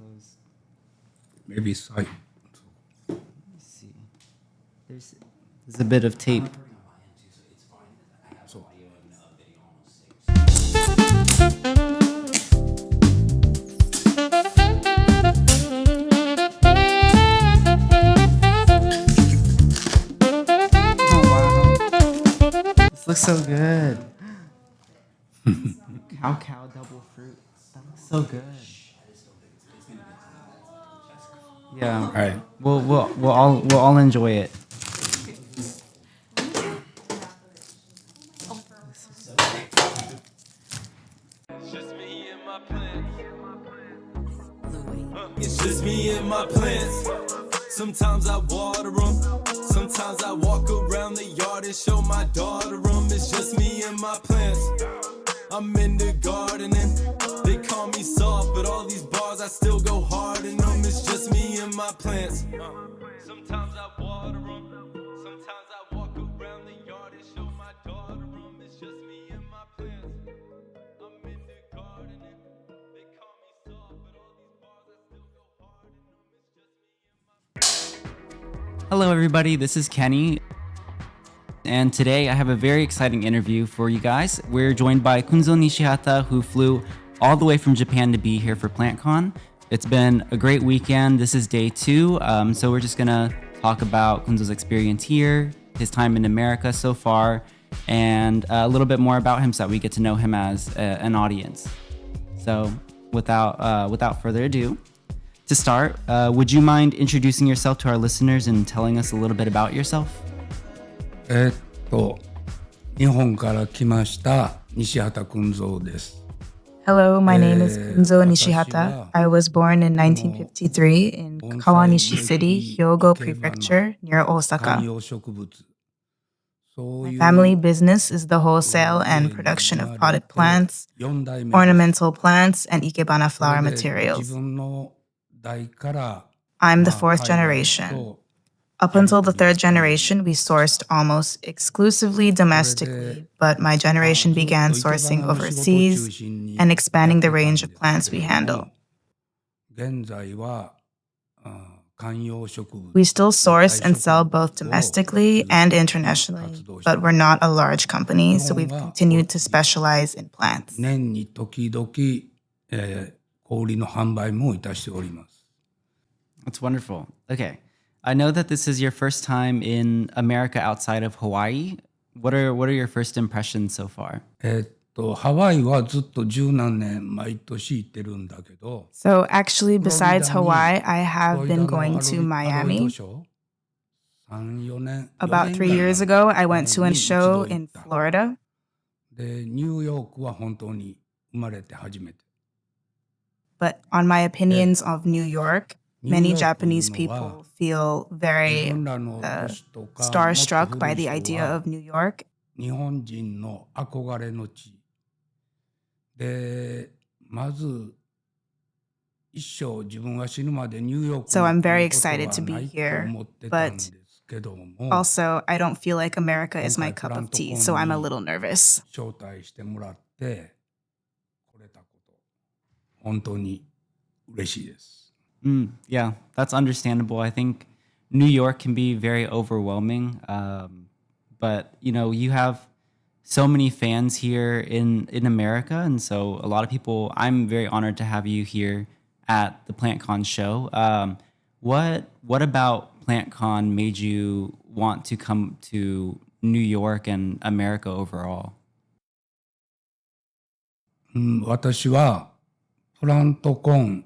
close. Maybe side. Let me see. There's a bit of tape. Oh wow, this looks so good. Cow double fruit. That looks so good. Yeah. All right. We'll all enjoy it. It's just me and my plants. Sometimes I water them. Sometimes I walk around the yard and show my daughter them. It's just me and my plants. I'm into gardening. They call me soft, but all these bars I still go hard in them. It's just me and my plants. Sometimes I water them. Sometimes I walk around the yard and show my daughter them. It's just me and my plants. I'm into gardening. They call me soft, but all these bars I still go hard in them. It's just me and my Hello, everybody. This is Kenny. And today I have a very exciting interview for you guys. We're joined by Kunzo Nishihata, who flew all the way from Japan to be here for PlantCon. It's been a great weekend. This is day 2. So we're just going to talk about Kunzo's experience here, his time in America so far, and a little bit more about him so that we get to know him as an audience. So without further ado, to start, would you mind introducing yourself to our listeners and telling us a little bit about yourself? 日本から来ました西畑君蔵です。 Hello, my name is Kunzo Nishihata. I was born in 1953 in Kawanishi City, Hyogo Prefecture, near Osaka. 観葉植物。そういう My family business is the wholesale and production of potted plants, 4代目です。 ornamental plants, and ikebana そ flower れで materials. 自分の代から I'm the まあ fourth 海外 generation. と Up until the third generation, we sourced almost exclusively domestically, but my generation began sourcing overseas and expanding the range of plants we handle. 現在は観葉植物 We still source and sell both domestically and internationally, but we're not a large company, so we've continued to specialize in plants. 年に時々、小売りの販売もいたしております。 That's wonderful. Okay. I know that this is your first time in America outside of Hawaii. What are your first impressions so far? ハワイはずっと十何年毎年行ってるんだけど、 So actually, besides フロリダに Hawaii, I フロ have リダ been の going to アロイド Miami. ショー3、4年 About 3 years ago, I went to a show in Florida. でニューヨークは本当に生まれて初めて。 But on my opinions of New York, many Japanese people feel 自 very 分らの年とか starstruck by the idea of New York. 日本人の憧れの地で、まず一生自分は死ぬまでニューヨーク So I'm very に来ることは excited to be ないと here, 思ってたんですけども、 Also, I don't feel like America is my 今回 cup of tea, プラントコン so I'm a に little nervous. 招待してもらって来れたこと本当に嬉しいです。 Yeah, that's understandable. I think New York can be very overwhelming, but you have so many fans here in America, and so a lot of people. I'm very honored to have you here at the PlantCon show. What about PlantCon made you want to come to New York and America overall? 私はプラントコン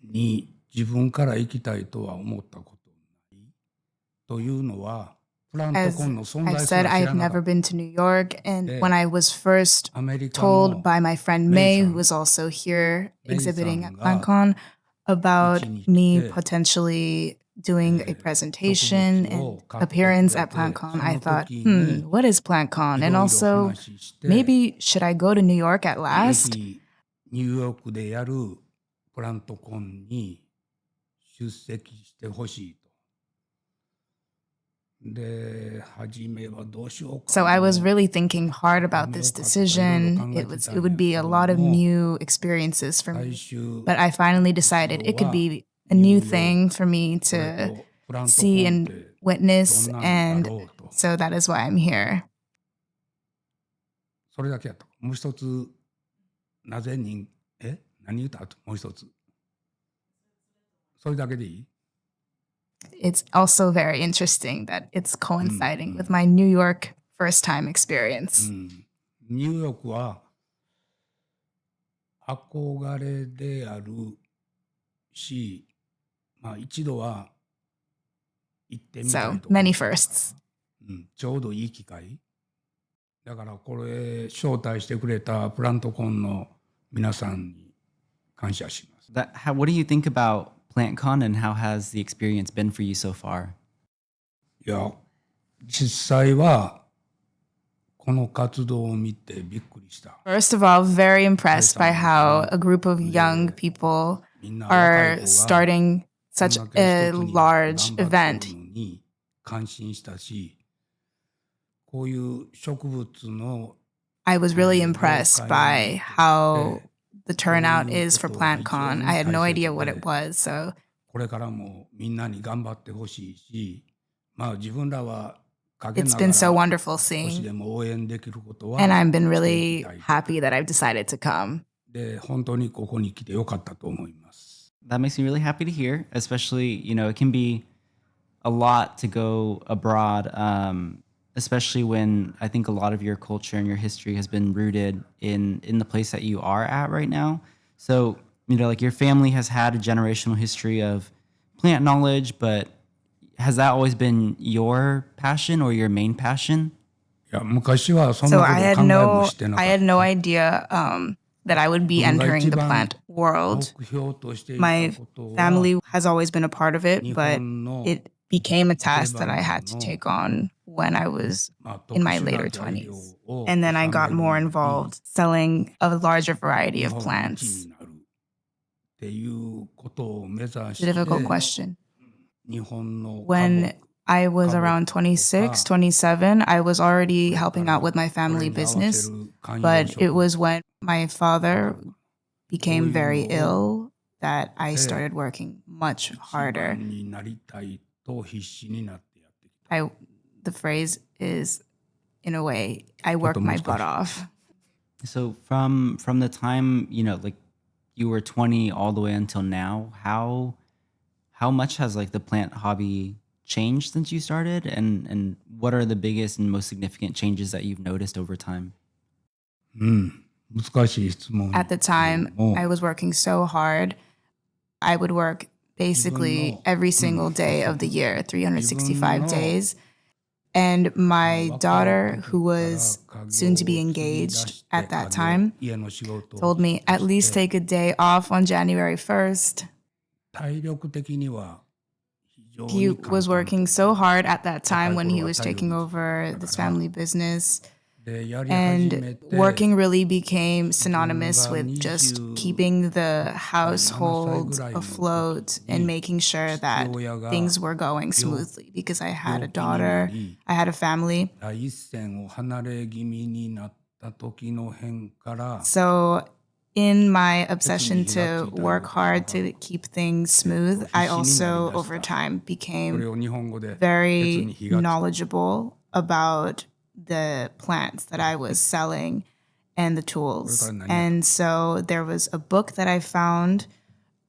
に自分から行きたいとは思ったことないというのはプラント As コンの存 I've 在すら said, 知 I've らなか never った。 been to New York, and Yeah. when I was first アメリカ told の by my friend May May, さん who was also here May exhibiting さ at んが PlantCon, about うちに来て me potentially doing a presentation 植物を and 買ってくれて、 appearance at PlantCon, そ I の thought, 時に what is PlantCon? い And ろいろ also, 話して maybe should I go to New York at ぜ last? ひニューヨークでやるプラントコンに出席してほしいと。で初めはどうしようか So な I was really thinking hard about this decision. It would be a lot of new experiences for 最 me. 終 But I finally decided it could be a new thing for me これ to とプラントコ see ンっ and て witness, どんなんだ and ろうと so that is why I'm here. それだけやった。もう一つなぜ人何言った後もう一つそれだけでいい It's also very interesting that it's coinciding with my New York first time experience. ニューヨークは憧れであるし、まあ一度は行ってみたい So と思う many firsts. ちょうどいい機会。だからこれ招待してくれたプラントコンの皆さんに感謝します。 What do you think about PlantCon and how has the experience been for you so far? いや、実際はこの活動を見てびっくりした。 First of all, very impressed by how a group of young people みんな若い are 子が starting こん such だけ a 一つに large 頑張って event. るのに感心したし、こういう植物の I was really impressed by how the turnout is for PlantCon. I had no idea what it was. So これからもみんなに頑張ってほしいし、まあ自分らは陰 it's なが been so ら wonderful 少し seeing, でも応援できることは and I've been してい really きたい happy that I've decided to come. で本当にここに来てよかったと思います。 That makes me really happy to hear, especially, it can be a lot to go abroad, especially when I think a lot of your culture and your history has been rooted in the place that you are at right now. So, like your family has had a generational history of plant knowledge, but has that always been your passion or your main passion? いや昔はそん So なこと I 考 had えも no してなか I っ had た。 no idea that I would be 自分が entering 一 the 番 plant world. 目標としていた My ことは family has always been a part of it, 日 but 本の it became a task that I had to take on when I was まあ in 特 my 殊な later 材料 20s. を And then I 収め got る more のに involved selling a larger variety 日 of 本一 plants. になるっていうことを目指 It's a して difficult question. 日本の When I was around 26, 27, I was already helping out with my これ family に合わせ business. る観葉 But 植 it 物 was when my father became very Oh, ill that I started working much 一 harder. 番になりたいと必死になってやってきた。 The phrase is, in a way, I worked my butt off. So from the time, like you were 20 all the way until now, how much has like the plant hobby changed since you started, and what are the biggest and most significant changes that you've noticed over time? 難しい質問 At the time, I was working so hard. I would work basically every single day of the year, 365 days. And my daughter, who was soon to be engaged at that time, told me at least take a day off on January 1st. 体力的には非常 He に was 簡単 working so hard at that time when he was taking over this family business. でやり始め And て working really became synonymous with just keeping the household afloat and making sure that things were going smoothly because I had a daughter, I had a family. 第一線を離れ気味になった時の変から So in my obsession to work hard to keep things smooth, I also over time これ became を日本語で very 鉄に火がつく knowledgeable about the plants that I was selling and the tools. And so there was a book that I found,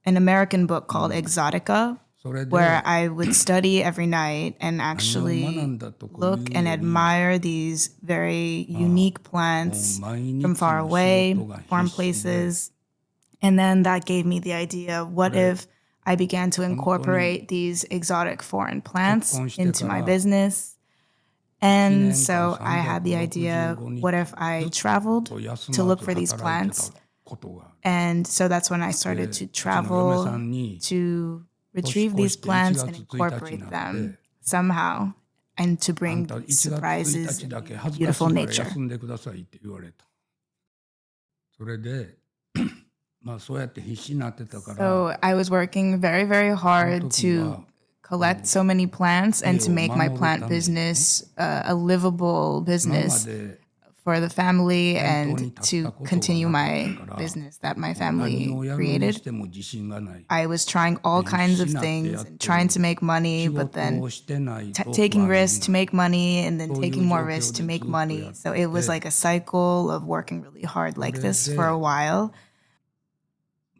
an American book called Exotica, それで where I would study every night and actually look and admire these very unique plants from far away, farm places. And then that gave me the idea, what if I began to incorporate these exotic foreign plants into my business? And so I had the idea, what if I traveled to look for these plants? ことが And so that's when I started to travel to retrieve these plants and incorporate them somehow and to あん bring た1月1 surprises 日だ and け恥ずかしい beautiful から nature. 休んでくださいって言われた。それでまあそうやって必死になってたから So I was working very, very その hard 時 to は collect so many plants and to make my plant business a livable business for the family and to continue my business that my family created. I was trying all kinds of things and trying to make money, but then taking risks to make money and then taking more risks to make money. So it was like a cycle of working really hard like this for a while.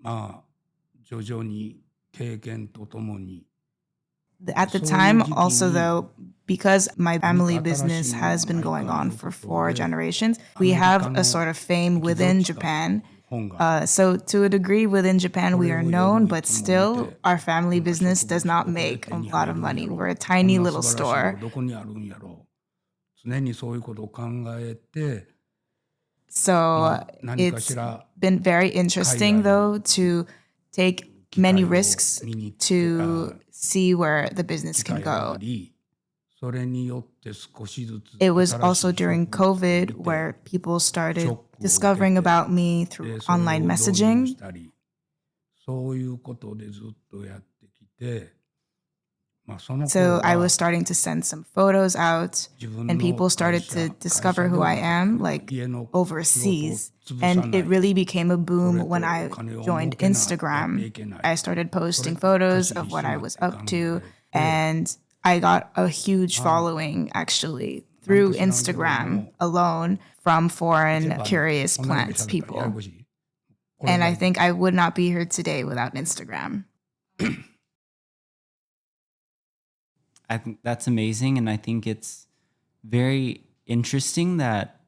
まあ徐々に経験とともに At the time, also though, because my family business has been going on for 4 generations, we have a sort of fame within Japan. So to a degree within Japan, we are known, but still our family business does not make a lot of money. We're a tiny little store. どこにあるんやろう常にそういうことを考えて So it's been very interesting though to take many risks to see where the business can go. It was also during COVID where people started discovering about me through online messaging. そういうことでずっとやってきて So I was starting to send some photos out and people started to discover who I am, like overseas. And it really became a boom when I joined Instagram. I started posting photos of what I was up to and I got a huge following actually through Instagram alone from foreign curious plant people. And I think I would not be here today without Instagram. I think that's amazing. And I think it's very interesting that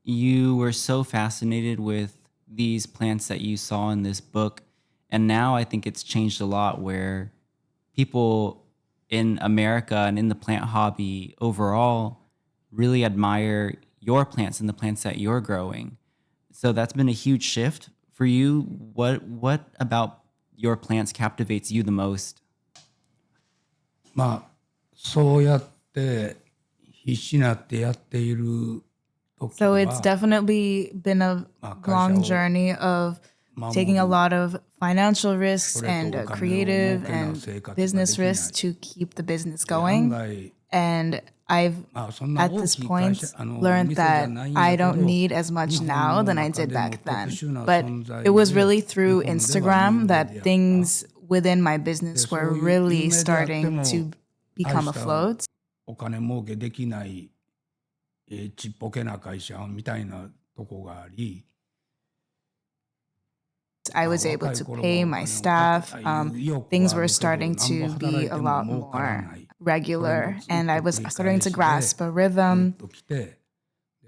you were so fascinated with these plants that you saw in this book. And now I think it's changed a lot where people in America and in the plant hobby overall really admire your plants and the plants that you're growing. So that's been a huge shift for you. What about your plants captivates you the most? まあそうやって必死になってやっている時 So は it's definitely been a long journey of taking a lot of financial risks and creative and business risks to keep the business going. And I've, at this point, learned that I don't need as much now than I did back then. But it was really through Instagram that things within my business were really starting to become afloat. お金儲けできないちっぽけな会社みたいなとこがあり I was able to pay my staff. Things were starting to be a lot more regular, and I was starting to grasp a rhythm.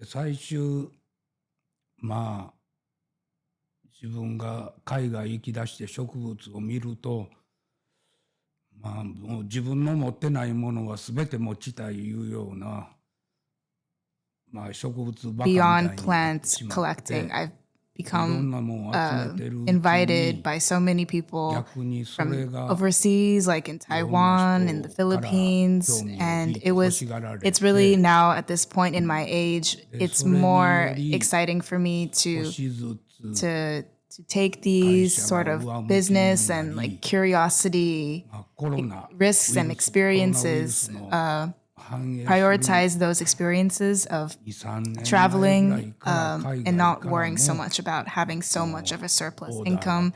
最終まあ自分が海外行き出して植物を見るとまあもう自分の持ってないものは全て持ちたいいうようなまあ植物ばかりみたいに Beyond plant collecting, I've become invited by so many people from overseas, like in Taiwan, in the Philippines, and it's really now at this point in my age, it's more exciting for me to take these sort of business and like curiosity risks and experiences, prioritize those experiences of traveling and not worrying so much about having so much of a surplus income.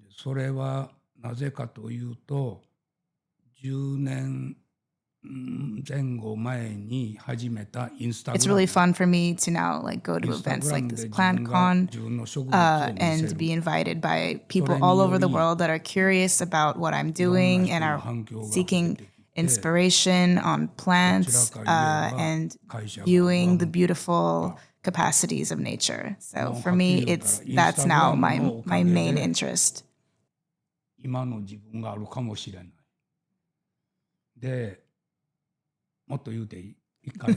それはなぜかというと10年前後前に始めたインスタグラム It's really fun for me to now like go to events like this PlantCon and be invited by people all over the world that are curious about what I'm doing and are seeking inspiration on plants and viewing the beautiful capacities of nature. So for me, that's now my main interest. 今の自分があるかもしれない。で、もっと言うていい？一回。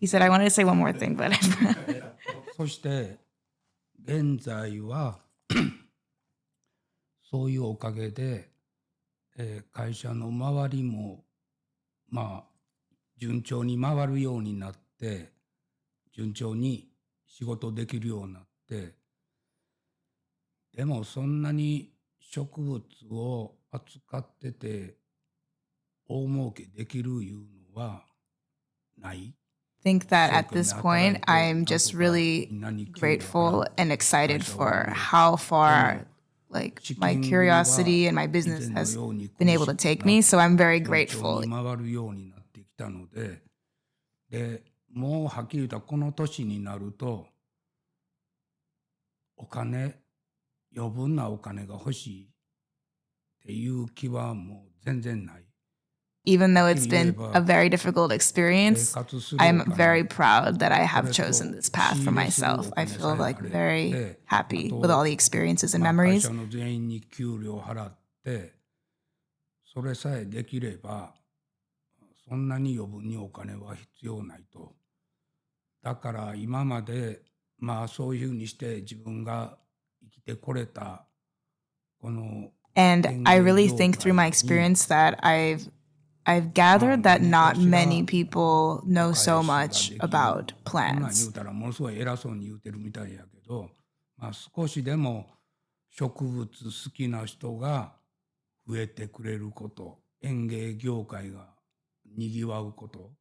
He said I wanted to say one more thing, but そして現在はそういうおかげで、会社の周りもまあ順調に回るようになって順調に仕事できるようになってでもそんなに植物を扱ってて大儲けできるいうのはない。Think that at 一生 this 懸命 point, 働いて I'm なん just とか really みんなに給料払 grateful って and 会 excited 社を for 運営 how で far も like 資 my 金繰り curiosity は and my 以 business 前の has ように been 苦 able し to く take な me. く So I'm very 順調 grateful. に回るようになってきたので、もうはっきり言ったらこの年になるとお金、余分なお金が欲しいっていう気はもう全然ない。 Even though はっ it's きり言え been a ば very difficult 生 experience, 活するお I'm 金 very proud that I そ have れ chosen と this path 仕 for 入れする myself. お I 金さ feel え like あれ very で、あ happy with all と the experiences and 会社 memories. の全員に給料払ってそれさえできればそんなに余分にお金は必要ないと。だから今までそういうふうにして自分が生きてこれたこの And 園 I 芸 really 業 think through 界 my に experience that I've gathered that 何 not かしら many people お know 返 so しが much できる。 about こんなん言 plants. うたらものすごい偉そうに言うてるみたいやけど、少しでも植物好きな人が増えてくれること、園芸業界がにぎわうこと、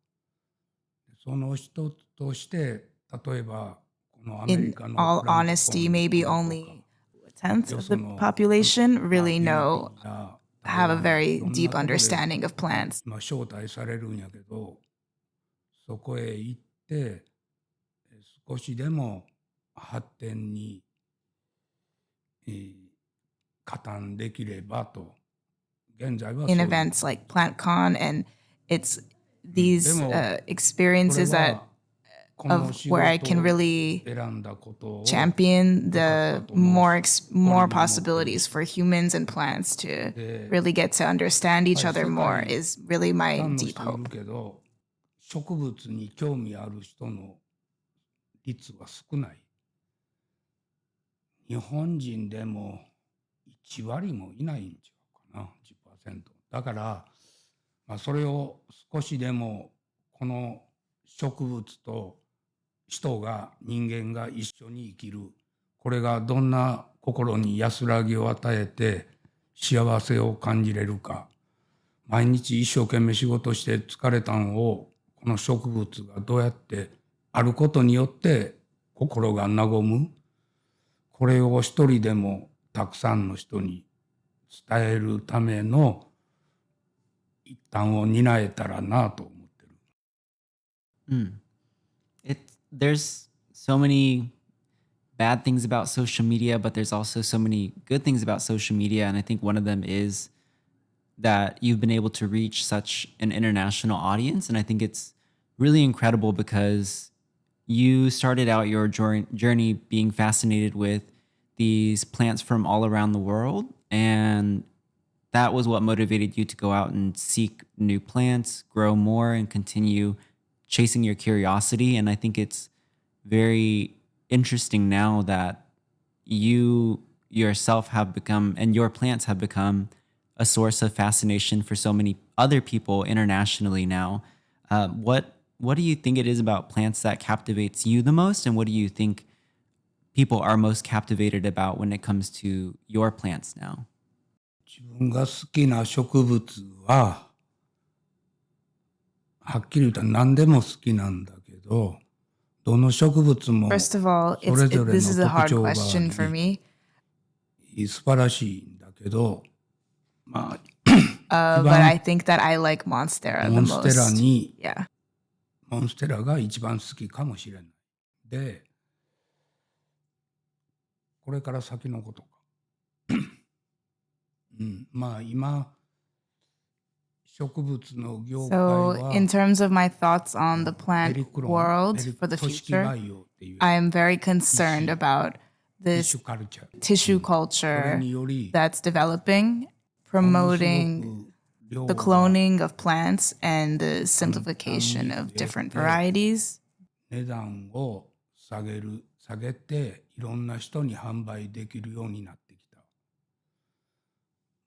その一つとして例えばこのアメリ In カの all プラントコ honesty, ン maybe とか only a tenth よ of そ the の population フィ really リピン know や have a 台湾 very いろん deep なとこで understanding of plants. 招待されるんやけど、そこへ行って少しでも発展に加担できればと。現在は in そういう。 events like PlantCon, and it's で these も experiences それ that はこの of 仕 where I 事 can を really 選んだことを champion 良かった the と思う more し、 more 誇りに思ってる possibilities for humans and plants to で really get to understand each やっぱり other 世 more 界 is really た my くさんの deep 人いる hope. けど植物に興味ある人の率は少ない。日本人でも1割もいないんちゃうかな、10%。だから、それを少しでもこの植物と人が人間が一緒に生きる、これがどんな心に安らぎを与えて幸せを感じれるか。毎日一生懸命仕事して疲れたんをこの植物がどうやってあることによって心が和む。これを一人でもたくさんの人に伝えるための一端を担えたらなと思ってる。There's so many bad things about social media, but there's also so many good things about social media. And I think one of them is that you've been able to reach such an international audience. And I think it's really incredible because you started out your journey being fascinated with these plants from all around the world. And that was what motivated you to go out and seek new plants, grow more, and continue chasing your curiosity. And I think it's very interesting now that you yourself have become, and your plants have become, a source of fascination for so many other people internationally now. What do you think it is about plants that captivates you the most, and what do you think people are most captivated about when it comes to your plants now? 自分が好きな植物ははっきり言ったら何でも好きなんだけど、どの植物も First of all, それぞれ this is a の特 hard 徴があ question for り me, 素晴らしいんだけど、but I think that I like Monstera モ the ンステラ most. に Yeah. モンステラが一番好きかもしれない。で、これから先のことか。今植物の業界 So, は in terms of my thoughts on the plant ペリクロン world ペリ for the 組織 future, 培養っていう I am very concerned about ティッシ this ュカルチャー tissue それ culture により that's developing, ものすご promoting く量 the が cloning of plants and the simplification of different varieties, 値段を下げていろんな人に販売できるようになってきた。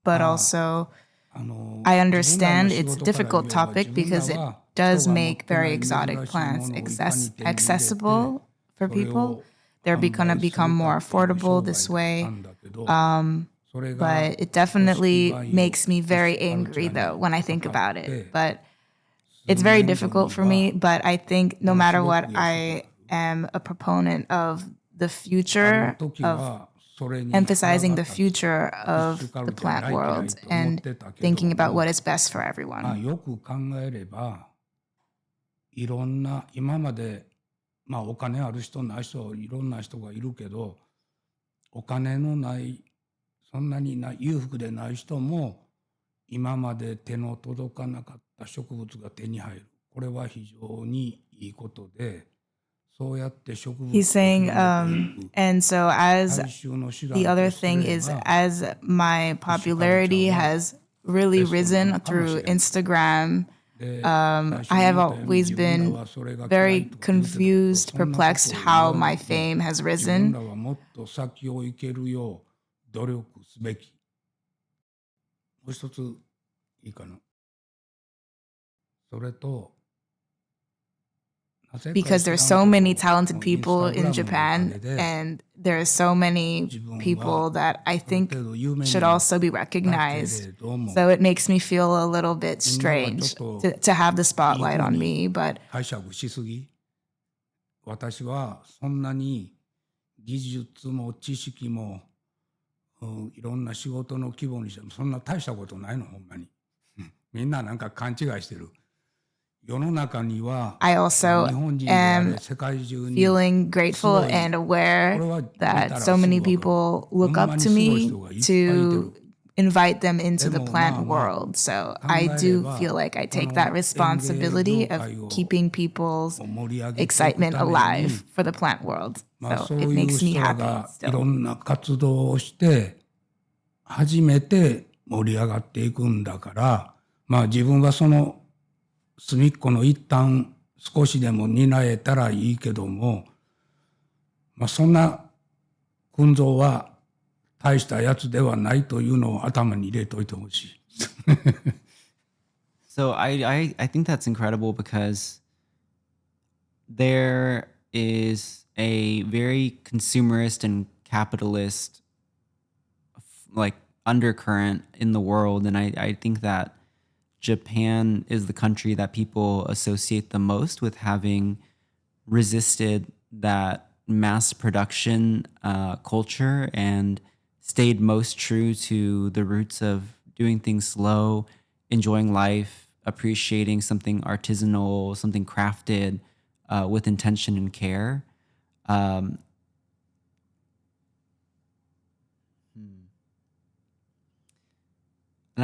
but まあ also あの I 自分らの understand 仕 it's a 事から言 difficult えば topic 自分ら because it は does 人が持っ make てな very い珍しい exotic も plants のをいかに手に入れて accessible for それ people. を They're 販売 become する more かっていう affordable 商売 this だっ way. たんだけど but it definitely makes me very angry though when I think about it. But it's very difficult for me, but I think no matter what, I am a proponent of the future, of emphasizing the future of the plant world and thinking about what is best for everyone. よく考えれば、いろんな今までお金ある人ない人いろんな人がいるけど、お金のないそんなに裕福でない人も今まで手の届かなかった植物が手に入る。これは非常にいいことで。He's saying, and so as the other thing is, as my popularity has really risen through Instagram, I have always been very confused, perplexed how my fame has risen. もっと先を行けるよう努力すべき。もう一ついいかな。それと because there's so many talented people in Japan, and there are so many people that I think should also be recognized. So it makes me feel a little bit strange to have the spotlight on me. But 私はそんなに技術も知識もいろんな仕事の規模にしてもそんな大したことないのほんまに。みんななんか勘違いしてる。 I also am feeling grateful and aware that so many people look up to me to invite them into the plant world. So I do feel like I take that responsibility of keeping people's excitement alive for the plant world. So it makes me happy still. いろんな活動をして初めて盛り上がっていくんだから、自分がその 隅っこの一旦少しでも担えたらいいけども、そんな君蔵は大したやつではないというのを頭に入れといてほしい。So I think that's incredible because there is a very consumerist and capitalist like undercurrent in the world, and I think that Japan is the country that people associate the most with having resisted that mass production culture and stayed most true to the roots of doing things slow, enjoying life, appreciating something artisanal, something crafted with intention and care. And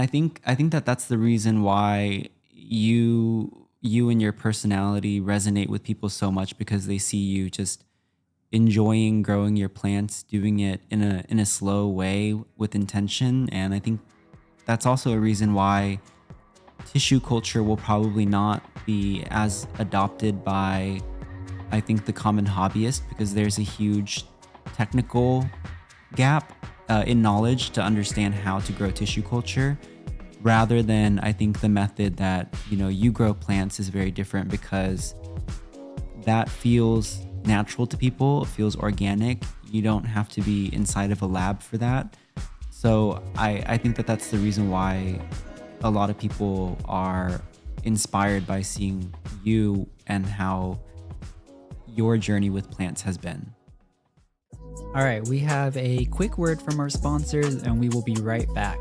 I think that that's the reason why you and your personality resonate with people so much, because they see you just enjoying growing your plants, doing it in a slow way with intention. And I think that's also a reason why tissue culture will probably not be as adopted by, I think, the common hobbyist, because there's a huge technical gap in knowledge to understand how to grow tissue culture, rather than, I think, the method that you grow plants is very different, because that feels natural to people. It feels organic. You don't have to be inside of a lab for that. So I think that that's the reason why a lot of people are inspired by seeing you and how your journey with plants has been. All right, we have a quick word from our sponsors and we will be right back.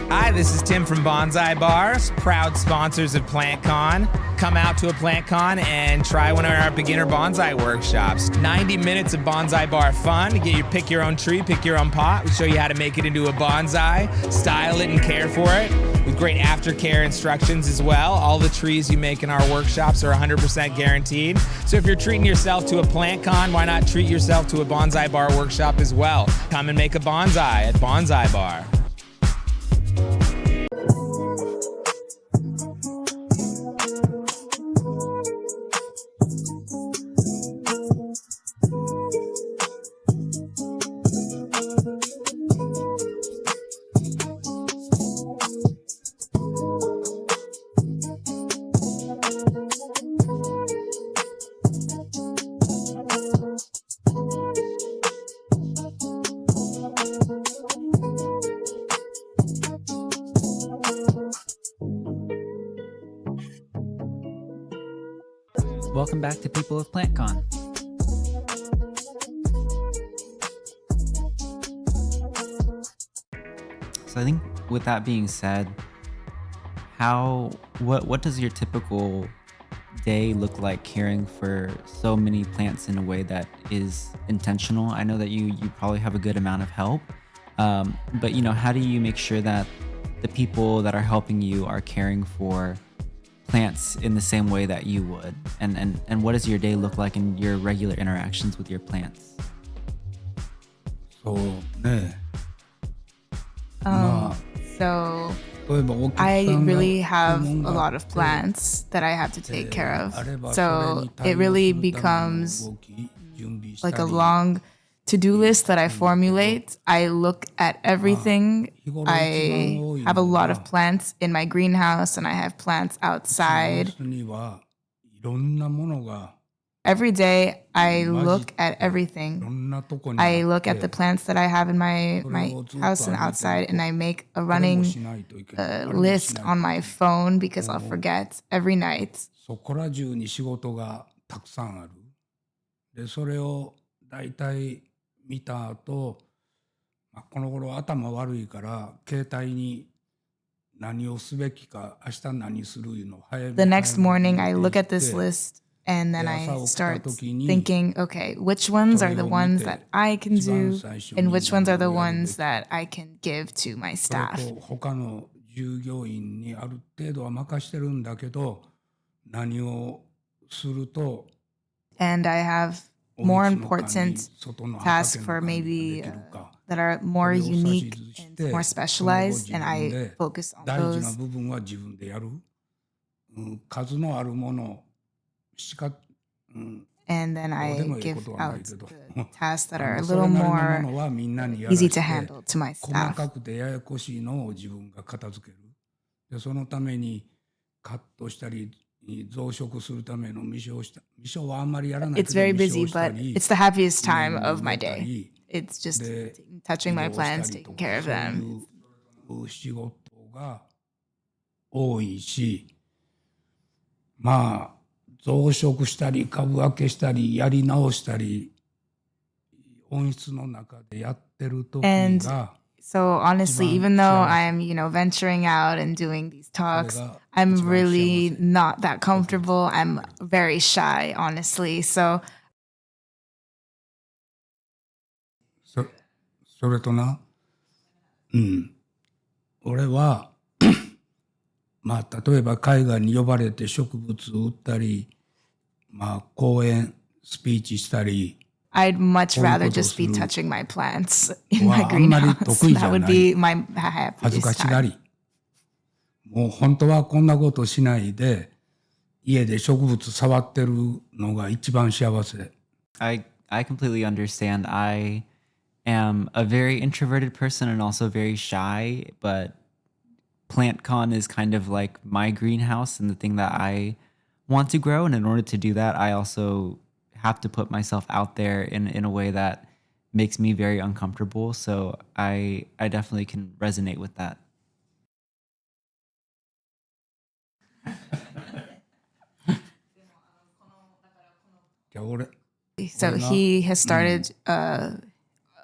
Hi, this is Tim from Bonsai Bars, proud sponsors of PlantCon. Come out to a PlantCon and try one of our beginner bonsai workshops. 90 minutes of bonsai bar fun. Pick your own tree, pick your own pot. We show you how to make it into a bonsai, style it and care for it, with great aftercare instructions as well. All the trees you make in our workshops are 100% guaranteed. So if you're treating yourself to a PlantCon, why not treat yourself to a bonsai bar workshop as well? Come and make a bonsai at Bonsai Bar. welcome back to People of PlantCon. So I think with that being said, what does your typical day look like caring for so many plants in a way that is intentional? I know that you probably have a good amount of help, but how do you make sure that the people that are helping you are caring for plants in the same way that you would? And what does your day look like in your regular interactions with your plants? そうね。まあ So 例えばお客さ I んが really 注 have 文 a が lot あ of って plants that I have to take care of. あれば So それに it 対応 really するための becomes 動き準備した like a り long to-do list that I formulate. I look at everything. I have a lot of plants in my greenhouse and I have plants ブー outside. スにはいろんなものが Every day I 混じ look って at いろ everything. んなとこにあ I っ look at the て plants that I have in my それをずっと house 歩 and いてる outside, と and I make a これも running しないといけないあれもし list ない on と my い phone because I'll forget every night. そこら中に仕事がたくさんある。でそれをだいたい見た後、この頃頭悪いから携帯に何をすべきか明日何するいうのを早め The next 早めに morning, I 入 look れ at てい this って list and then で I 朝起きた start 時に thinking, okay, which ones そ are れ the を見 ones て that I can 一番 do 最初 and に which ones are 何 the をやるべ ones き that I can give to my それ staff. と他の従業員にある程度は任してるんだけど何をすると And I have お more 家の管理 important 外の tasks 畑の for 管理がで maybe きるか that are そ more れを指 unique 図し and て more その後 specialized, 自 and 分 I で focus on 大事な those. 部分は自分でやる、数のあるものしか、And then どう I でもいいこ give とはない out けど the tasks that are a それ little なりのも more のはみんなにやら easy し to て handle to my 細 staff. かくてややこしいのを自分が片付ける。でそのためにカットしたり増殖するための未生はあんまりやらないけ It's ど very 未 busy, 生した but り it's the happiest time 根 of my 植えた day. り It's just で touching 移 my 動した plants, りと taking か care of そう them. いう仕事が多いしまあ増殖したり株分けしたりやり直したり温室の中でやってる時 And が so honestly, 一番 even though 幸せ。 I'm, venturing out and doing these それ talks, が I'm 一番幸 really せ。 not that comfortable. I'm very shy, honestly. So それとな、俺はまあ例えば海外に呼ばれて植物売ったり、まあ講演スピーチしたり I'd much こういう rather ことを just す be る touching my plants in は my あんまり greenhouse. 得意じゃ That would ない。 be my 恥ずか happiest しが time. り。もう本当はこんなことしないで家で植物触ってるのが一番幸せ。I completely understand. I am a very introverted person and also very shy, but PlantCon is kind of like my greenhouse and the thing that I want to grow. And in order to do that, I also have to put myself out there in a way that makes me very uncomfortable. So I definitely can resonate with that. じゃあ俺 So he has started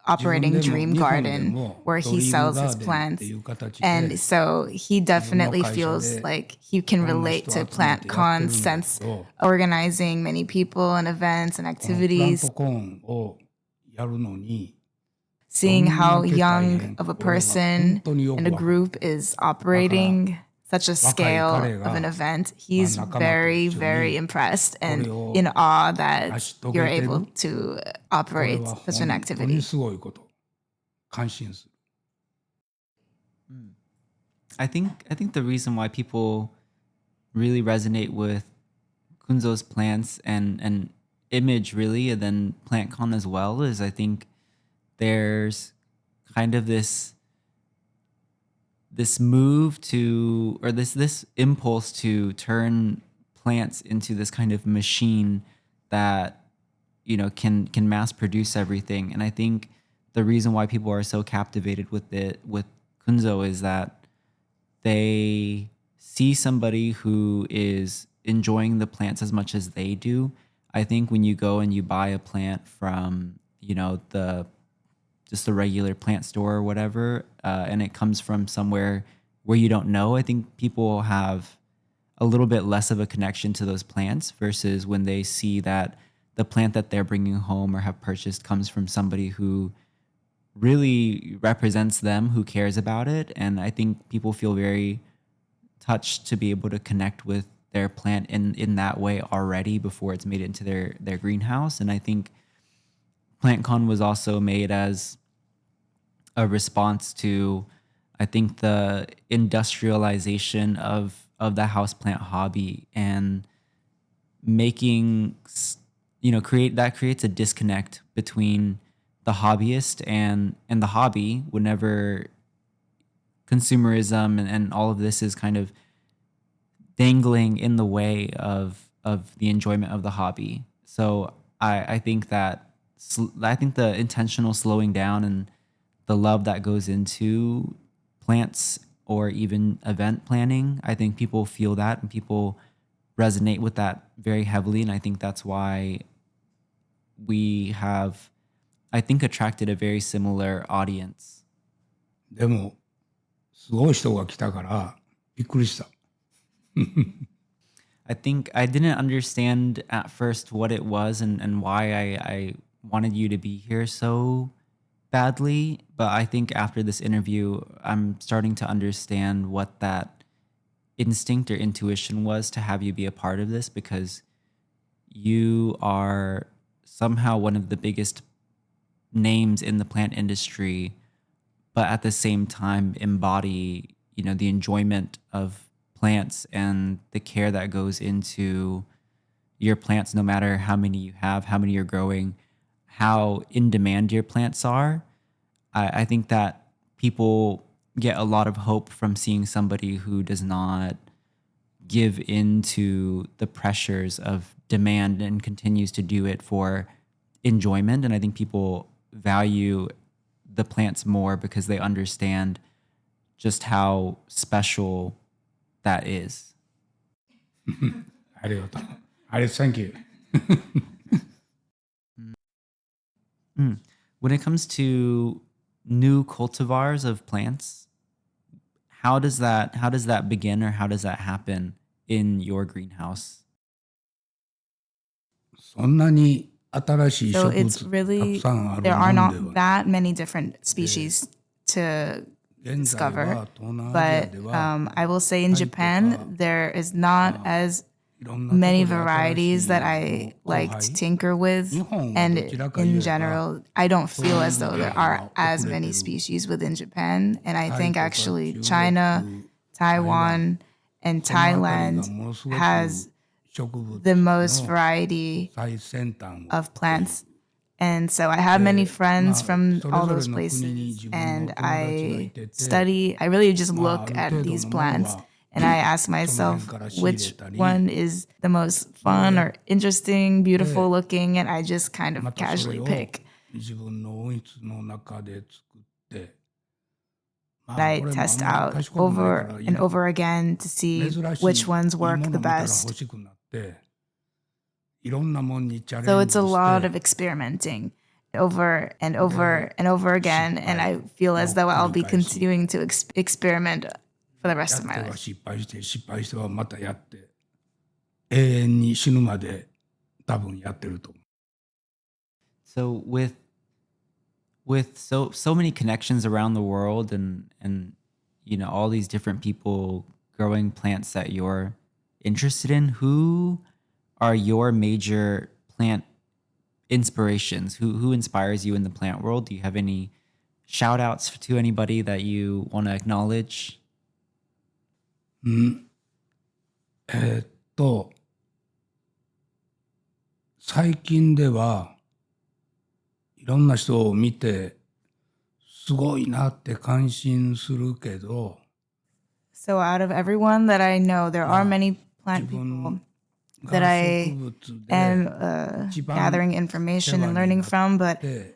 operating 自分でも Dream 日本で Garden も where ド he リーム sells ガ his ーデンって plants. いう形 And で so he definitely 自分の会社 feels で like he can いろんな relate 人 to 集めてやってるんだ PlantCon け since ど organizing many people and events and このプラン activities, トコーンをやるのに seeing how どんだけ大変 young of a か俺は person 本当によく and a わかる。 group is operating such a scale 若い彼が of an event. He's 仲間と very, 一緒に very impressed and これを in awe that 成し遂 you're げてる。 able to これ operate は such an 本当 activity. にすごいこと。感心する。I think the reason why people really resonate with Kunzo's plants and image really, and then PlantCon as well, is I think there's kind of this move to, or this impulse to turn plants into this kind of machine that can mass produce everything. And I think the reason why people are so captivated with Kunzo is that they see somebody who is enjoying the plants as much as they do. I think when you go and you buy a plant from, just the regular plant store or whatever, and it comes from somewhere where you don't know, I think people have a little bit less of a connection to those plants versus when they see that the plant that they're bringing home or have purchased comes from somebody who really represents them, who cares about it. And I think people feel very touched to be able to connect with their plant in that way already before it's made it into their greenhouse. And I think PlantCon was also made as a response to, I think, the industrialization of the houseplant hobby, and making, creates a disconnect between the hobbyist and the hobby whenever consumerism and all of this is kind of dangling in the way of the enjoyment of the hobby. So I think the intentional slowing down and the love that goes into plants or even event planning, I think people feel that and people resonate with that very heavily. And I think that's why we have, I think, attracted a very similar audience. でもすごい人が来たからびっくりした。I think I didn't understand at first what it was and why I wanted you to be here so badly. But I think after this interview, I'm starting to understand what that instinct or intuition was to have you be a part of this, because you are somehow one of the biggest names in the plant industry, but at the same time embody, the enjoyment of plants and the care that goes into your plants, no matter how many you have, how many you're growing, how in demand your plants are. I think that people get a lot of hope from seeing somebody who does not give into the pressures of demand and continues to do it for enjoyment. And I think people value the plants more because they understand just how special that is. ありがとう。Thank you. When it comes to new cultivars of plants, how does that begin, or how does that happen in your greenhouse? そんなに新しい So 植 it's 物た really, くさんある there も are んで not はない。 that many different species to 現在 discover. は東南アジア But では I will say in Japan, there is not as いろんなところで many 新しい varieties that I like to tinker with. 日本は And どちらか言え in ば general, I don't feel as though there are as 遅れてる many species within Japan. And I タイ think とか actually 中 China, 国 Taiwan, and この辺りが Thailand ものすごく has 植物 the most の variety 最先端を of plants. And so I have many friends from それ all ぞれ those の国に places, 自分の and 友達がい I てて study, I really just まあ look ある at 程度 these のもの plants は and I ask その辺 myself から仕入れ which たり one is the most fun or interesting, beautiful looking, and I just kind ま of たそれ casually を pick. 自分の温室の中で作ってま And あ I これもあん test まり out 賢くないか over ら and over again to see 珍しい which ones いいも work の the 見たら欲 best. しくなっていろんなもんにチャレ So ンジ it's a し lot て of experimenting over and over and over again. And I feel as though I'll be continuing to experiment for the や rest っ of て my は life. 失敗して失敗してはまたやって永遠に死ぬまで多分やってると思う。 So with so many connections around the world and all these different people growing plants that you're interested in, who are your major plant inspirations? Who inspires you in the plant world? Do you have any shout outs to anybody that you want to acknowledge? 最近ではいろんな人を見てすごいなって感心するけど So out of everyone that I know, there are many plant 自 people 分 that が I 植物で am 一番 gathering 世 information 話 and に learning なっ from, but て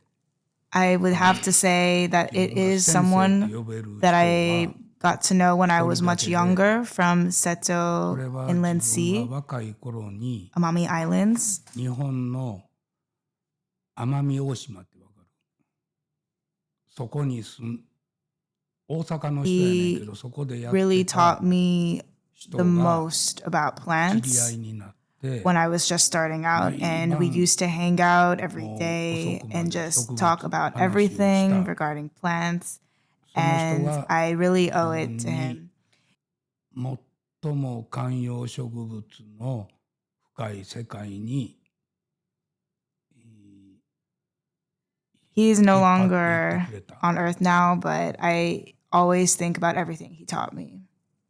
I would have to say that 自 it 分が is 先生って someone 呼べる人 that は I got to know when I was much 一人だけで younger from そ Seto れは Inland 自分 Sea, が若い頃に Amami Islands. 日本の奄美大島ってわかる？そこに大阪の人やねんけ He ど、そこでやって really た taught me 人 the が most about 知り合 plants いになって、 when I was just starting out, and we used to hang out every day and just talk about everything regarding plants, その人 and が I really owe 自 it 分 to に him. 最も観葉植物の深い世界に He's no 引っ張っていって longer くれた。 on earth now, but I always think about everything he taught me.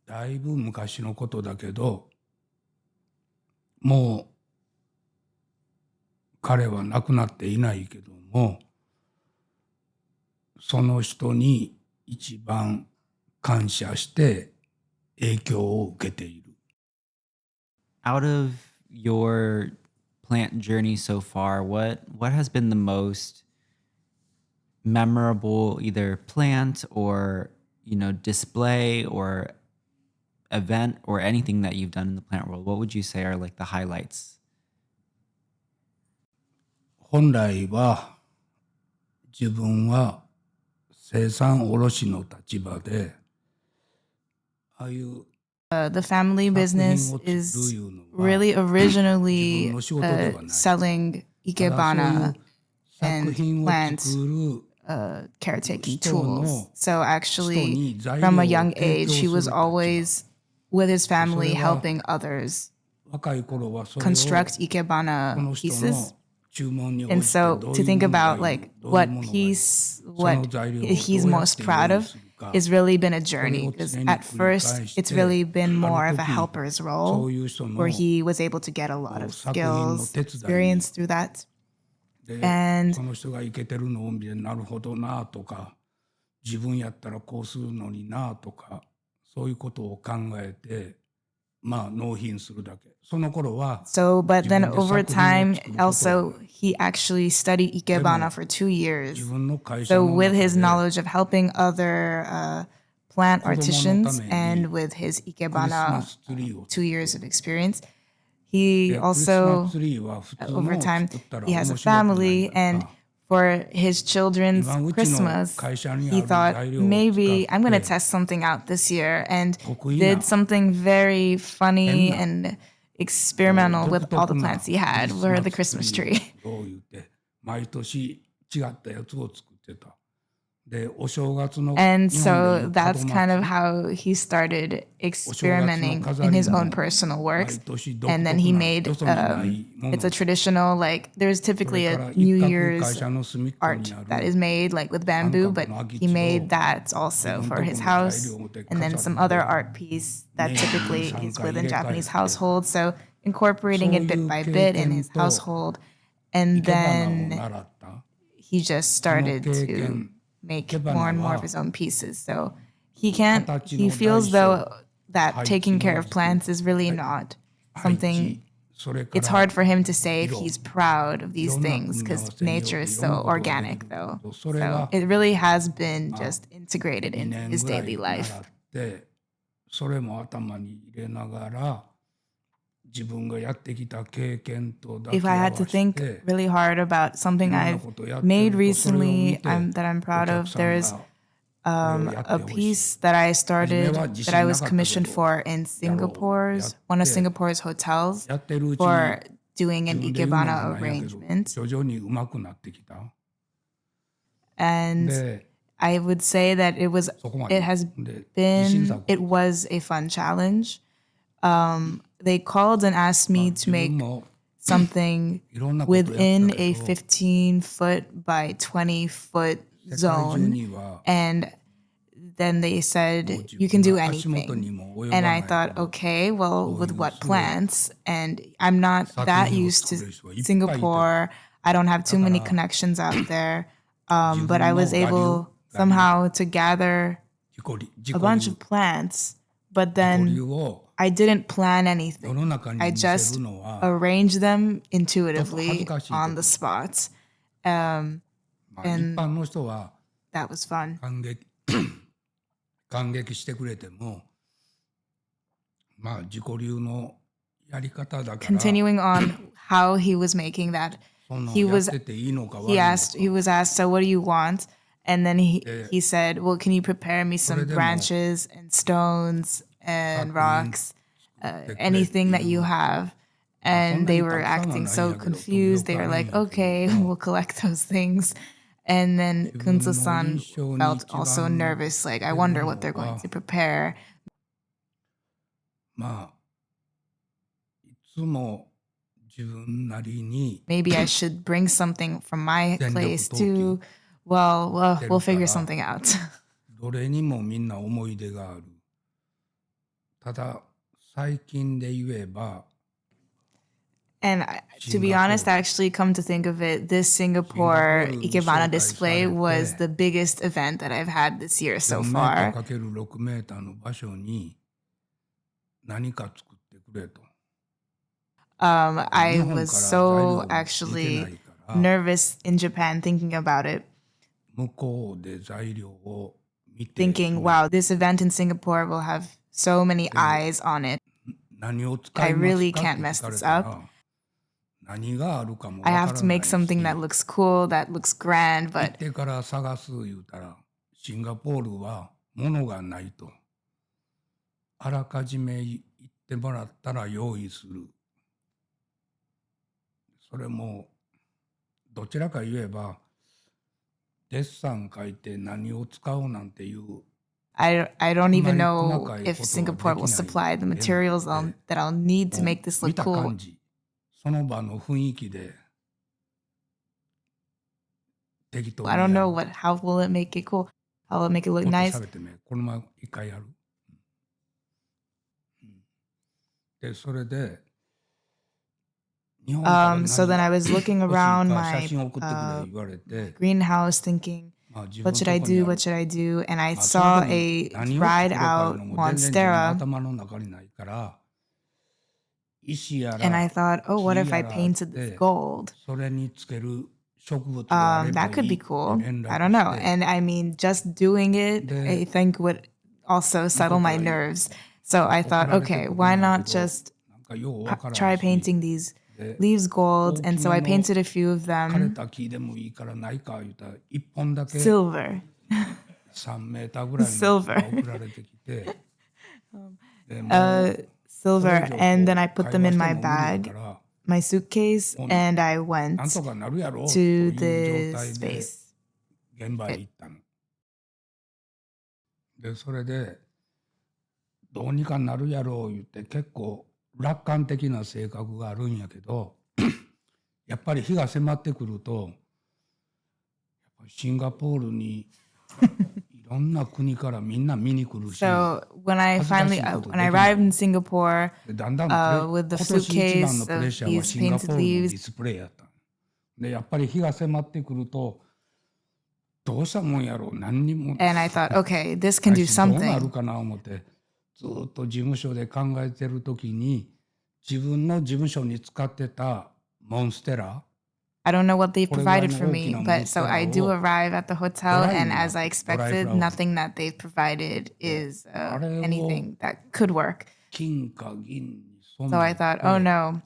だいぶ昔のことだけど、もう彼は亡くなっていないけども、その人に一番感謝して影響を受けている。 Out of your plant journey so far, what has been the most memorable either plant or display or event or anything that you've done in the plant world? What would you say are like the highlights? 本来は自分は生産卸の立場で、ああいう The family business is really originally selling ただそういう ikebana 作 and 品を plant 作る caretaking 人の tools. So 人 actually, に材 from 料 a を young 提 age, 供 he す was る立場。 always with his family それは helping others 若い頃はそれを construct こ ikebana の人 pieces. の注文に応 And じて so どう to いう think ものが about いい、 like どういう what ものがいい、 piece, その what 材料を he's どうやっ most て proud 用意 of するか、 has really been a それ journey を because 常に at 繰り first 返し it's て、 really been あ more る of a 時 helper's そ role ういう人 where の he was able to get a lot of 作品の skills, 手伝いに experience through that. で、 And その人がイケてるのを見てなるほどなとか、自分やったらこうするのになとか、そういうことを考えて、まあ納品するだけ。その頃は So, but then 自分で over 作品を time, 作ることは also, he actually studied でも ikebana for 2 years. 自分の会社 So の with 中 his で knowledge of helping other plant 子供のた artisans めに and with his クリスマ ikebana スツリーを 2 years of experience, he でクリスマ also スツリーは普通の over を time 作ったら he has 面 a 白くない family やん and か。 for his children's 今うちの Christmas 会社にあ he る thought 材料を maybe 使 I'm っ going to て test something out this year and 得意な did something very funny 変な and experimental 独 with all the 特な plants ク he リ had ス were マ the ス Christmas ツリ tree. ーを言うて毎年違ったやつを作ってた。でお正月の And 日本でい so う that's 門 kind of 松 how he started お正月の experimenting 飾 in り his も own personal 毎 works. 年独 And then 特 he な made, よそにないも it's の a traditional, like, there's それ typically から a 一 New 角 Year's 会社の隅っこ art にあ that る is made like with 三 bamboo, 角 but の空き he 地 made を that 自 also 分 for とこ his の材 house. 料を持って And then 飾る some の other で art piece that 年に typically 3 is 回入 within れ替 Japanese えて household. So incorporating そう it い bit う by 経 bit in 験 his と household. 生 And け花を then 習った he just その started 経 to 験 make 生け more 花 and more of は his own pieces. So he 形 he の大 feels 小 though that 配 taking 置 care の of plants is really not 配 something, 置それか it's ら hard for him to say if 色 he's proud of い these ろんな things 組み合わ because せによっ nature て is いろんな so ことができる organic んだ though. けどそれ So は it really has been just integrated 2 into 年 his ぐら daily い習 life. ってそれも頭に入れながら自分がやってきた経験と抱 If き I 合 had わ to せ think て really hard about い something ろんな I've ことやって made るとそれを見 recently て that I'm お proud 客 of, さん there's がこれをやっ a てほしい piece that I 初め started は自 that I 信な was かったけ commissioned ど for in やろうや Singapore's っ one of て Singapore's hotels やってるうちに for doing 自 an 分で言うのも ikebana なんやけど arrangement. 徐々に上手くなってきた And で I would say that it そこまで has で自信 been, 作 it was a fun challenge. They called and asked まあ me 自 to 分 make も something いろんなことやった within け a ど 15-foot by 20-foot 世界中 zone. には And then they もう said, 自 you can 分 do が足元 anything. にも及ば And な I いほ thought, ど okay, well, そうい with う what すごい plants? And I'm not 作 that 品を used 作 to れる人はいっぱいいて Singapore. I don't have too だか many ら connections out there. 自 But 分 I の was 我流 able 我流 somehow to gather 自己 a bunch 流 of plants, but 自己流 then を I didn't plan 世 anything. の中に I 見せ just るのは arranged them ちょっと恥ず intuitively かしいと on こ the spot. まあ一 and 般の人は that was fun. 感感激してくれても、まあ自己流のやり方だから、 Continuing on how he was making that, そんな he のやっ was てていいのか悪 he いのか。 asked, so what do you want? And then he said, well, can you prepare me some branches and stones and rocks, anything that you have? And they were acting so confused. They were like, okay, we'll collect those things. And then Kunzo-san felt also nervous, like, I wonder what they're going to prepare. まあいつも自分なりに Maybe I should bring something from my place too. Well, we'll figure something out. どれにもみんな思い出がある。ただ最近で言えば And to be honest, I actually come to think of it, this Singapore Ikebana display was the biggest event that I've had this year so 4 far. メーター ×6 メーターの場所に何か作ってくれと。 I was so actually nervous in Japan thinking about it, 向こうで材料を見て thinking, wow, this event in Singapore will have so many eyes on it. 何を使 I います really かって can't 聞 mess かれ this たら up. 何があるかもわ I から have な to い make し something that looks cool, that looks grand, 行っ but てから探す言うたらシンガポールは物がないと。あらかじめ言ってもらったら用意する。それもどちらか言えばデッサン書いて何を使うなんていう I don't even know if Singapore will supply the materials that I'll need to make this 見 look た cool. 感じその場の雰囲気で適当に I don't know how will it make it cool? How will it make it look もっと nice? 喋ってみこのまま一回やる。でそれで日本から何 So then I was looking 欲しい around か my 写真送ってくれ言われて、 greenhouse thinking, まあ自分 what should I のとこに do? ある What should I do? And I まあその saw 時 a 何を dried 作ろうかいう out のも全然自分の monstera, 頭の中にないから石や and I ら thought, oh, what if I 木やら painted あっ this て gold? それにつける植物があれば That い could い be って cool. 連絡 I don't know. して And I mean, just doing it, I think would also settle my nerves. So I thought, okay, why not just なんかようわからん try し painting these で leaves gold? And so I 大きめの painted a few of 枯れ them た木でもいいからないか言うたら一本だけ silver. 3メーターぐらいの Silver. が送られてきてでもう Silver. それ以上 And then こ I う put 会 them 話 in して my も無理だ bag, から my suitcase, and I went なんとかなるやろうと to いう the 状態で space. 現場へ行ったの。でそれでどうにかなるやろう言って結構楽観的な性格があるんやけどやっぱり日が迫ってくるとやっぱりシンガポールにいろんな国からみんな見に来るし So when I finally, when I arrived in Singapore でだんだん with the 今年一番の suitcase プレッ of シャーは these シンガポ painted ールのデ leaves, ィスプレイやったでやっぱり日が迫ってくるとどうしたもんやろう何にも and I thought, okay, this can do どうなる something. かな思ってずっと事務所で考えてる時に自分の事務所に使ってたモンステラ I don't know what they これぐらい provided の for 大き me, なモン but ステ so ラ I do を arrive at the hotel, Dry and flower, as I dry expected, flower. nothing that they've provided is あれを anything that could work. 金か銀に染 So I め thought, て oh no.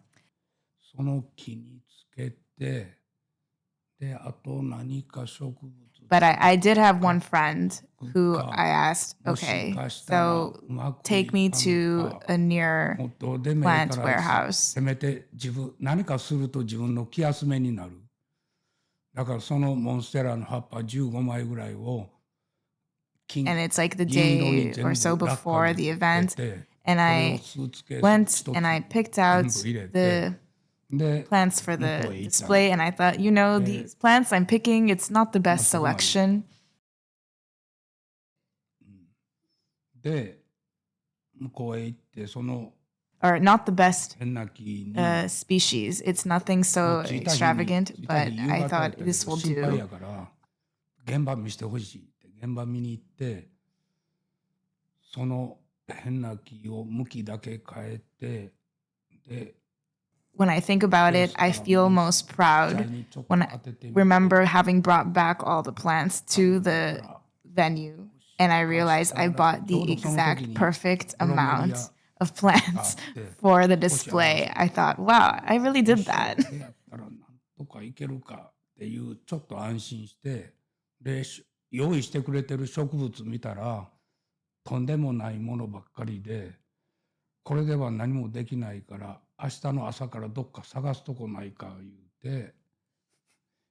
その木につけてであと何か植物 But I did have one friend who I asked, もし okay, かしたら so うまくい take me か to んか a near もうどうでもいい plant から warehouse. せめて自分何かすると自分の気休めになるだからそのモンステラの葉っぱ15枚ぐらいを金 And it's like the 銀色に day 全 or 部 so ラッカ before ー the に event, つけて and それを I スーツケース went 一つ and I picked out 全部入れて the で plants for 向こう the へ行ったの display, and I thought, you know, these plants I'm picking, it's not the best Not the one. selection. で向こうへ行ってその Or not the best 変な木に species. It's nothing も so う着いた日 extravagant, に着いた but 日夕 I 方やった thought けど this will 心配 do. やから現場見せてほしいって現場見に行ってその変な木を向きだけ変えてで When I think about it, I feel most proud when I remember having brought back all the plants to the venue and I realized I bought the exact perfect amount of plants for the display. I thought, wow, I really did that. でやったらなんとかいけるかっていうちょっと安心してで用意してくれてる植物見たらとんでもないものばっかりでこれでは何もできないから明日の朝からどっか探すとこないか言うて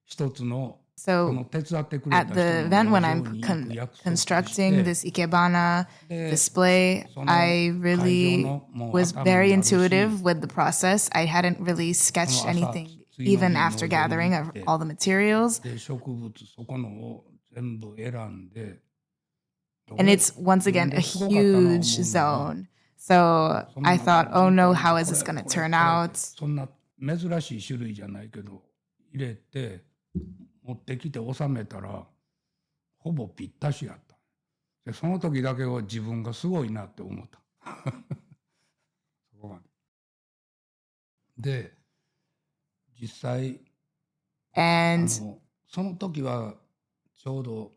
一つの So at the event when I'm constructing this Ikebana display, I really was very intuitive with the process. I hadn't really sketched anything even after gathering of all the materials. で植物そこのを全部選んで And it's once again a huge zone. So I thought, oh no, how is this going to turn out? そんな珍しい種類じゃないけど入れて持ってきて収めたらほぼぴったしやった。でその時だけは自分がすごいなって思った。そこまで。で実際 And その時はちょうど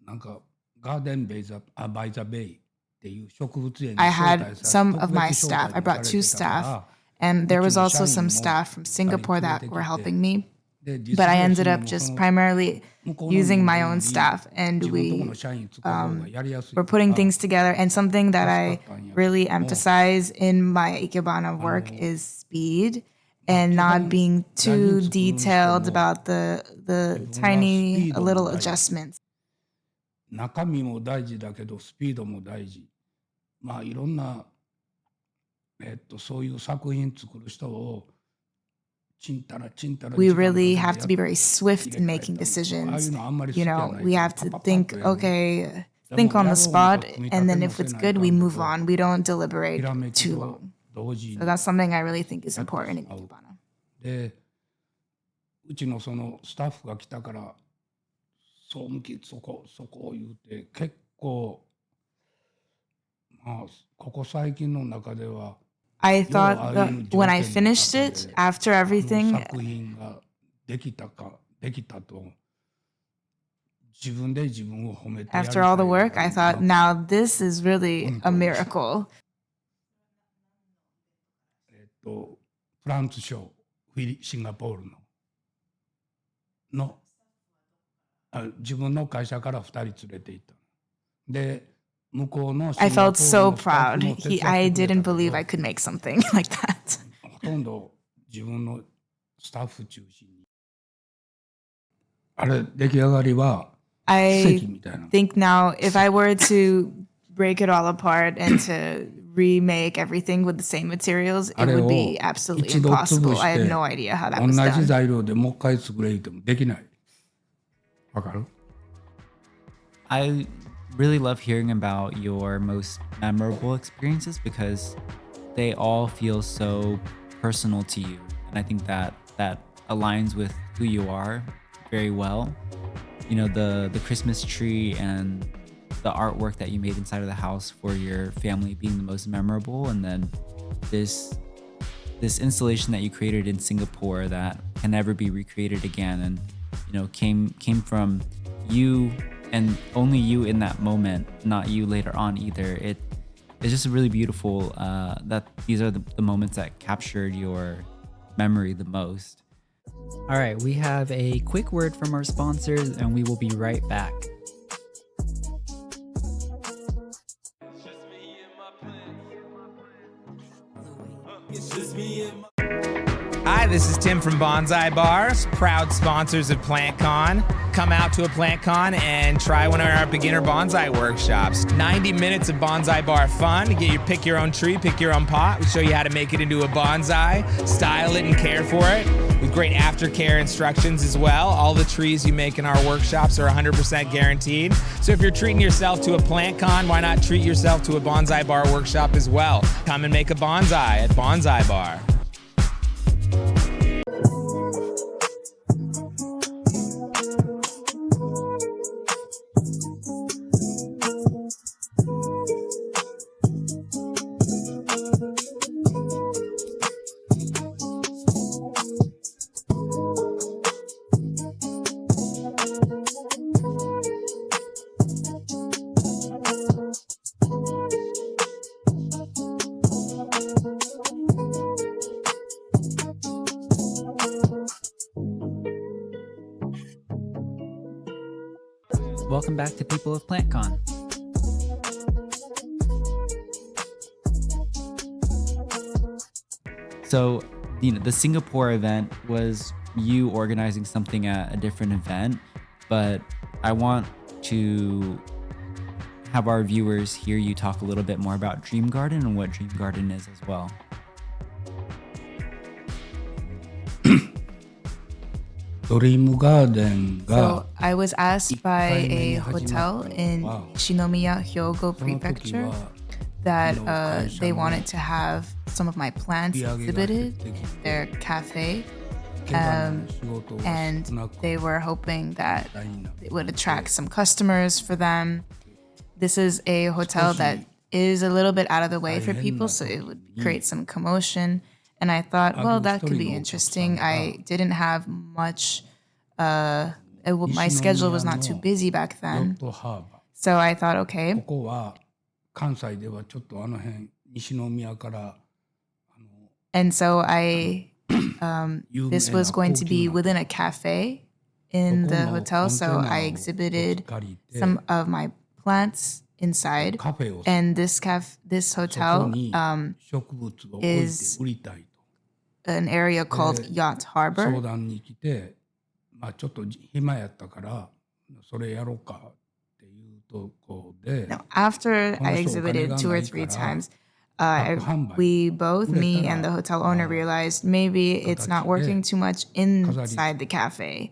なんかガーデンバイザベイっていう植物園に I 招 had 待さ some 特 of my 別招 staff. 待 I にさ brought れ two てたか staff, ら and there wasうちの also 社 some 員も staff from 二人 Singapore 連れ that てき were て helping me. で But I 実 ended 際 up に just その primarily 向こうの using my 人 own より staff, and 自分とこ we の社員使う方がやりやすい were から putting things together. And something that I 助かったんやけど really も emphasize in my Ikebana work is speed and not being too detailed about the tiny little adjustments. 中身も大事だけどスピードも大事。まあいろんなそういう作品作る人をちんたら We 時間かけ really て have to be very や swift 入 in れ替え making たりああい decisions. うのあんまり好き You じゃ know, ない we か have ら to パパパッ think, とやる。 okay, で think も on や the ろう思ったら spot, 組み立 and て then も if せ it's ない good, か we んけ move ど on. We don't ひ deliberate らめき too と long. 同時 So に that's something I really think is やって important in しまう。 Ikebana. でうちのそのスタッフが来たからそう向きそこを言うて結構まあここ最近の中では I ようあ thought あい that う条 when I 件の finished 中 it, で after あの everything, 作品ができたと自分で自分を褒めてやりた after い all the ぐ work, ら I い thought, な now this is really a miracle. フランスショーシンガポールの自分の会社から2人連れて行ったで向こうのシ I ンガポ felt ール so のスタッ proud. フも手伝ってくれた I け didn't ど believe I could make something like that. ほとんど自分のスタッフ中心にあれ出来上がりは奇 I 跡みたいな think now, if I were to break it all apart and to remake everything with the same materials, it あれ would を be absolutely 一度潰 impossible. し I had て no idea how that 同 was じ done. 材料でもう一回作れ言ってもできないわかる I really love hearing about your most memorable experiences because they all feel so personal to you. And I think that aligns with who you are very well. You know, the Christmas tree and the artwork that you made inside of the house for your family being the most memorable, and then this installation that you created in Singapore that can never be recreated again, and you know came from you and only you in that moment, not you later on either. It's just really beautiful that these are the moments that captured your memory the most. All right, we have a quick word from our sponsors and we will be right back. It's just me and my Hi, this is Tim from Bonsai Bars, proud sponsors of PlantCon. Come out to a PlantCon and try one of our beginner bonsai workshops. 90 minutes of bonsai bar fun. Pick your own tree, pick your own pot. We show you how to make it into a bonsai, style it and care for it, with great aftercare instructions as well. All the trees you make in our workshops are 100% guaranteed. So if you're treating yourself to a PlantCon, why not treat yourself to a bonsai bar workshop as well? Come and make a bonsai at Bonsai Bar. welcome back to People of PlantCon. So, the Singapore event was you organizing something at a different event, but I want to have our viewers hear you talk a little bit more about Dream Garden and what Dream Garden is as well. Dream Garden So I was asked by a hotel in Shinomiya, Hyogo Prefecture that they wanted to have some of my plants exhibited in their cafe. And they were hoping that it would attract some customers for them. This is a hotel that is a little bit out of the way for people, so it would create some commotion. And I thought, well, that could be interesting. I didn't have much, my schedule was not too busy back then. So I thought, okay. ここは関西ではちょっとあの辺西宮から And so this was going to be within a cafe in the hotel. So I exhibited some of my plants inside. And this hotel is an area called Yacht Harbor. 相談に来て、ちょっと暇やったからそれやろうかっていうとこで。Now, after I exhibited 2 or 3 times, we both, me and the hotel owner, realized maybe it's not working too much inside the cafe.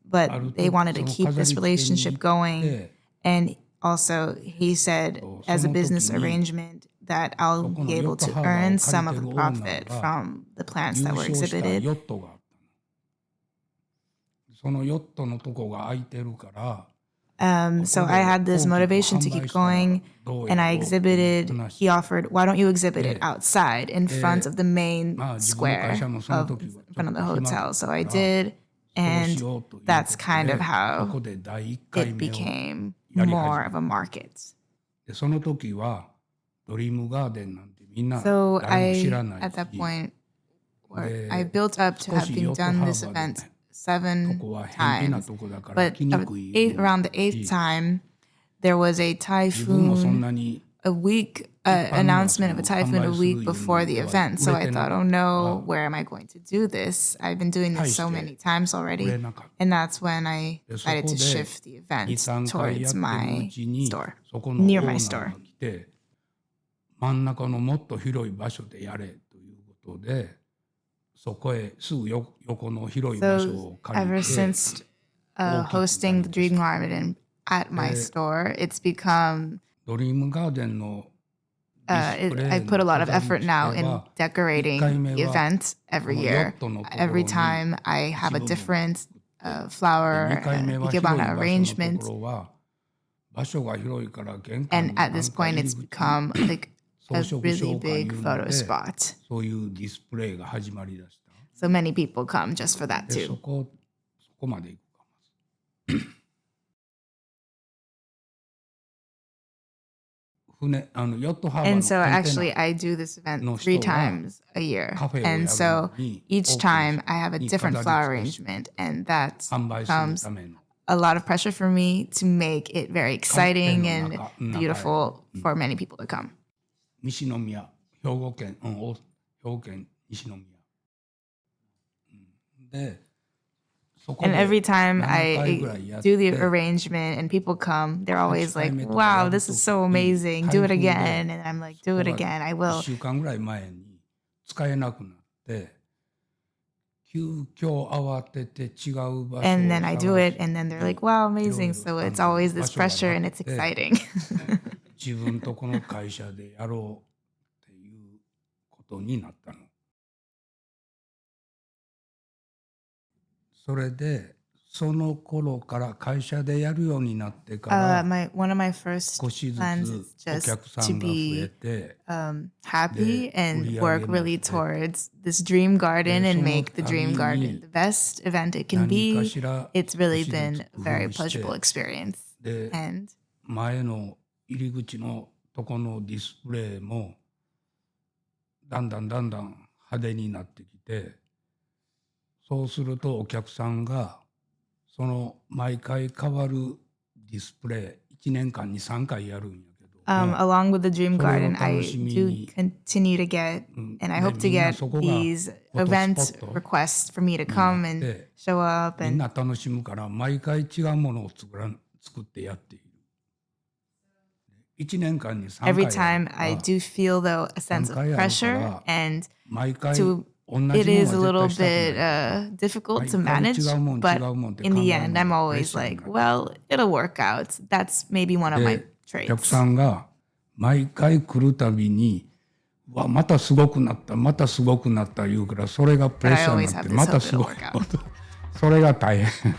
But they wanted to keep this relationship going. And also, he said, as a business arrangement, that I'll be able to earn some of the profit from the plants that were exhibited. そのヨットのとこが空いてるから。So I had this motivation to keep going, and I exhibited. He offered, "Why don't you exhibit it outside in front of the main square in front of the hotel?" So I did, and that's kind of how it became more of a market. その時はドリームガーデンなんてみんな So 誰も知らないし。 at that point, I built up to having done this event 7 times, but around the 8th time, there was a typhoon, announcement of a typhoon a week before the event. So I thought, oh no, where am I going to do this? I've been doing this so many times already. And that's when I decided to shift the event towards my store, near my store. 真ん中のもっと広い場所でやれということで、そこへすぐ横の広い場所を借りて。 Ever since hosting the Dream Garden at my store, it's become. ドリームガーデンの I put a lot of effort now in decorating the event every year. Every time I have a different flower ikebana arrangement. And at this point, it's become like a really big photo spot. So many people come just for that too. そこまで行くかまず。And so actually I do this event 3 times a year. And so each time I have a different flower arrangement, and that becomes a lot of pressure for me to make it very exciting and beautiful for many people to come. 西宮、兵庫県西宮。で、And every time I do the arrangement and people come, they're always like, wow, this is so amazing. Do it again. And I'm like, do it again. I will. 1週間ぐらい前に使えなくなって、急遽慌てて違う場所を And then I do it, and then they're like, wow, amazing. So it's always this pressure and it's exciting. 自分とこの会社でやろうっていうことになったの。それでその頃から会社でやるようになってから one of my first 少しず plans つ is お just 客さ to んが増え be て happy and work really towards this dream garden and make the dream garden the best event it can be. It's really been a very pleasurable experience. で And 前の入り口のとこのディスプレイもだんだん派手になってきて、そうするとお客さんがその毎回変わるディスプレイ1年間に3回やるんやけど、along with the Dream それを Garden, I 楽しみ do に continue to get, and I で hope to みんな get そこが these フォトスポ event ット requests for me to come and で show up みん and な楽しむから毎回違うものを作ってやっている。1年間に3回 every やる time から I do feel though a sense of 3回あるから pressure and 毎回 to 同じものは it is a 絶 little 対したくない bit difficult to 毎回 manage, 違うもん but 違うもんって in 考 the える end の I'm がプレッ always シャーに like, なる。 well, it'll work out. That's maybe one of my で、お客 traits. さんが毎回来るたびに、うわ、またすごくなった、またすごくなった言うから、それがプレッシャーになって、 But I always have this また hope すごい it'll work out. それが大変。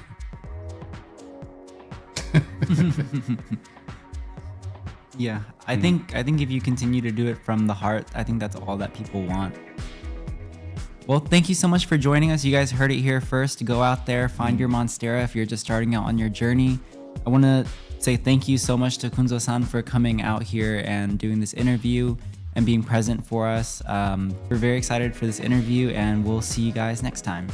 Yeah, I think if you continue to do it from the heart, I think that's all that people want. Well, thank you so much for joining us. You guys heard it here first. Go out there, find your Monstera if you're just starting out on your journey. I want to say thank you so much to Kunzo-san for coming out here and doing this interview and being present for us. We're very excited for this interview, and we'll see you guys next time.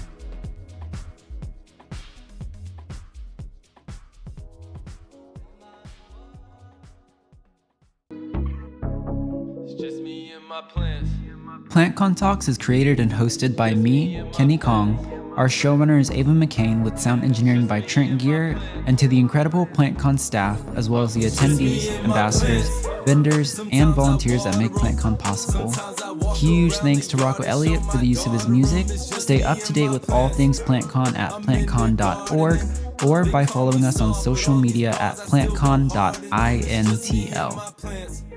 It's just me and my plants. PlantCon Talks is created and hosted by me, Kenny Kong. Our showrunner is Ava McCain with sound engineering by Trent Gear, and to the incredible PlantCon staff, as well as the attendees, ambassadors, vendors, and volunteers that make PlantCon possible. Huge thanks to Rocco Elliott for the use of his music. Stay up to date with all things PlantCon at plantcon.org or by following us on social media at plantcon.intl.